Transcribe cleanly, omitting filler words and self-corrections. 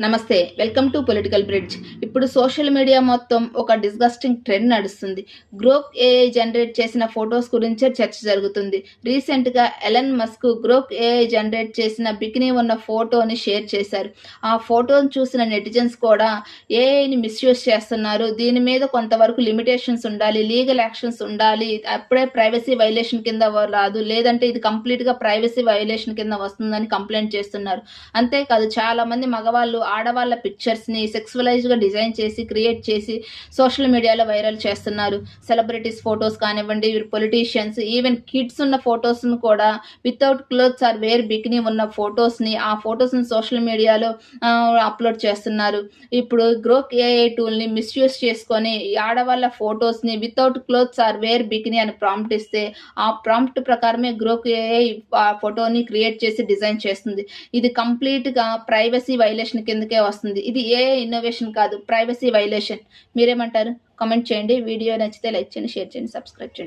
నమస్తే, welcome to political bridge. ఇప్పుడు social media మొత్తం ఒక డిస్గస్టింగ్ ట్రెండ్ నడుస్తుంది. గ్రోక్ ఏఐ జనరేట్ చేసిన ఫొటోస్ గురించే చర్చ జరుగుతుంది. రీసెంట్గా Elon Musk Grok AI generate చేసిన బికినీ ఉన్న ఫోటోని షేర్ చేశారు. ఆ ఫోటోని చూసిన నెటిజన్స్ కూడా ఏఐని మిస్యూజ్ చేస్తున్నారు, దీని మీద కొంతవరకు లిమిటేషన్స్ ఉండాలి, లీగల్ యాక్షన్స్ ఉండాలి, అప్పుడే ప్రైవసీ వైలేషన్ కింద రాదు, లేదంటే ఇది కంప్లీట్గా ప్రైవసీ వైలేషన్ కింద వస్తుందని కంప్లైంట్ చేస్తున్నారు. అంతేకాదు, చాలామంది మగవాళ్ళు ఆడవాళ్ళ పిక్చర్స్ని సెక్సువలైజ్గా డిజైన్ చేసి క్రియేట్ చేసి సోషల్ మీడియాలో వైరల్ చేస్తున్నారు. సెలబ్రిటీస్ ఫొటోస్ కానివ్వండి, పొలిటీషియన్స్, ఈవెన్ కిడ్స్ ఉన్న ఫొటోస్ను కూడా without clothes or wear bikini ఉన్న ఫొటోస్ని ఆ ఫొటోస్ని సోషల్ మీడియాలో అప్లోడ్ చేస్తున్నారు. ఇప్పుడు గ్రోక్ ఏఐ టూల్ని మిస్యూజ్ చేసుకొని ఆడవాళ్ళ ఫొటోస్ని without clothes or wear bikini అని ప్రాంప్ట్ ఇస్తే ఆ ప్రాంప్ట్ ప్రకారమే గ్రోక్ ఏఐ ఫోటోని క్రియేట్ చేసి డిజైన్ చేస్తుంది. ఇది కంప్లీట్గా ప్రైవసీ వైలేషన్ కిందకే వస్తుంది. ఇది ఏఐ ఇన్నోవేషన్ కాదు, ప్రైవసీ వైలేషన్. మీరేమంటారు? కామెంట్ చేయండి. వీడియో నచ్చితే లైక్ చేయండి, షేర్ చేయండి, సబ్స్క్రైబ్ చేయండి.